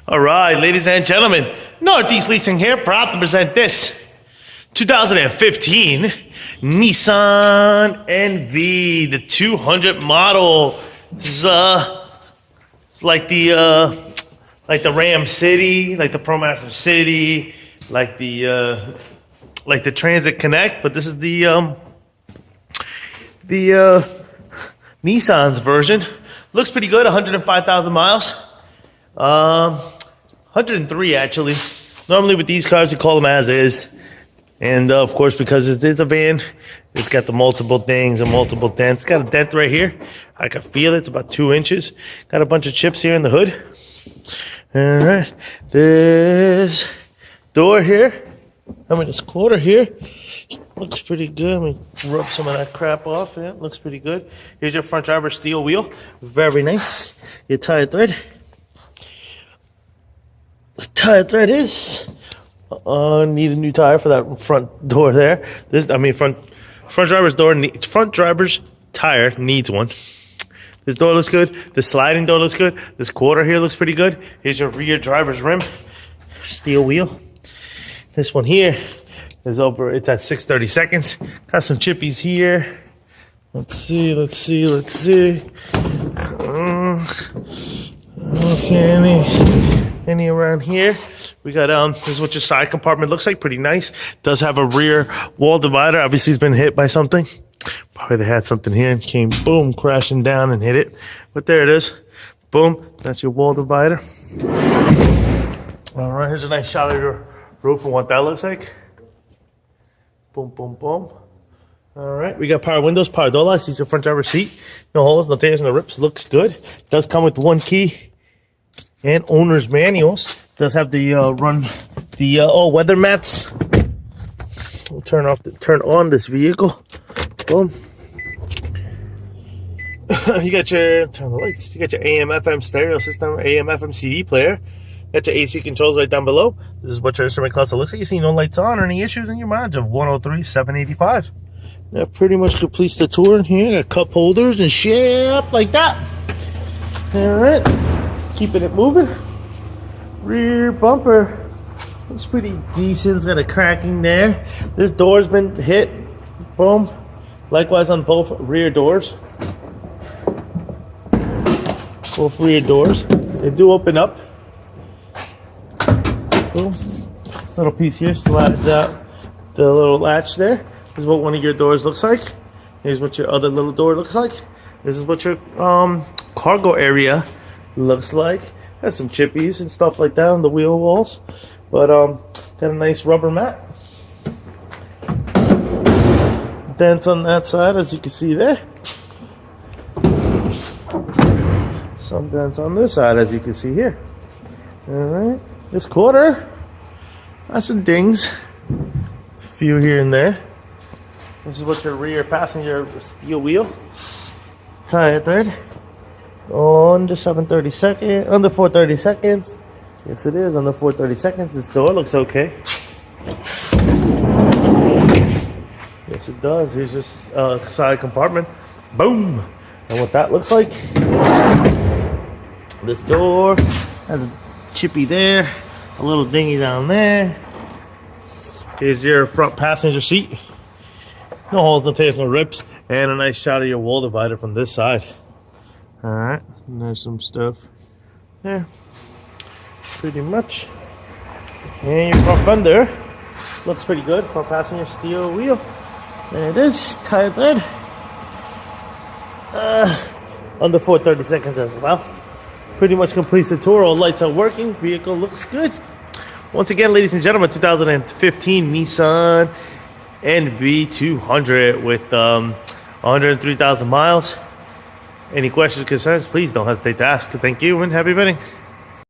All right, ladies and gentlemen, Northeast Leasing here, proud to present this 2015 Nissan Nv, the 200 model. This is it's like the Ram City, like the ProMaster City, like the Transit Connect, but this is the Nissan's version. Looks pretty good, 105,000 miles. 103 actually. Normally with these cars we call them as is, and of course because it is a van, it's got the multiple things and multiple dents. Got a dent right here, I can feel it. It's about 2 inches. Got a bunch of chips here in the hood. All right, this door here, this quarter here looks pretty good. Let me rub some of that crap off. Yeah, looks pretty good. Here's your front driver steel wheel, very nice. Your tire thread. The tire thread is need a new tire for that front door there. Front driver's tire needs one. This door looks good. The sliding door looks good. This quarter here looks pretty good. Here's your rear driver's rim, steel wheel. This one here is over. It's at 6/32. Got some chippies here. Let's see. I don't see any around here. We got this is what your side compartment looks like. Pretty nice. Does have a rear wall divider. Obviously it's been hit by something. Probably they had something here and came boom crashing down and hit it. But there it is. Boom. That's your wall divider. All right, here's a nice shot of your roof and what that looks like. Boom, boom, boom. All right, we got power windows, power door locks. These are your front driver's seat. No holes, no tears, no rips. Looks good. Does come with 1 key and owner's manuals. Does have the weather mats. We'll turn on this vehicle. Boom. You got turn the lights. You got your AM FM stereo system, AM FM CD player. Got your AC controls right down below. This is what your instrument cluster looks like. You see no lights on or any issues in your mileage of 103,785. That pretty much completes the tour in here. Got cup holders and shit like that. All right. Keeping it moving. Rear bumper looks pretty decent. It's got a cracking there. This door's been hit. Boom. Likewise on both rear doors. Both rear doors. They do open up. Boom. This little piece here slides out the little latch there. This is what one of your doors looks like. Here's what your other little door looks like. This is what your cargo area looks like. Has some chippies and stuff like that on the wheel walls, but got a nice rubber mat. Dents on that side, as you can see there. Some dents on this side, as you can see here. All right, this quarter, got some dings, a few here and there. This is what your rear passenger steel wheel, tire thread. Under 730 seconds, under 430 seconds. Yes, it is under 430 seconds. This door looks okay. Yes, it does. Here's your side compartment. Boom. And what that looks like. This door has a chippy there, a little dingy down there. Here's your front passenger seat. No holes, no tears, no rips, and a nice shot of your wall divider from this side. All right, and there's some stuff there, pretty much. And your front fender looks pretty good. Front passenger steel wheel. There it is, tire thread. Under 430 seconds as well. Pretty much completes the tour. All lights are working. Vehicle looks good. Once again, ladies and gentlemen, 2015 Nissan Nv 200 with 103,000 miles. Any questions or concerns, please don't hesitate to ask. Thank you and happy bidding.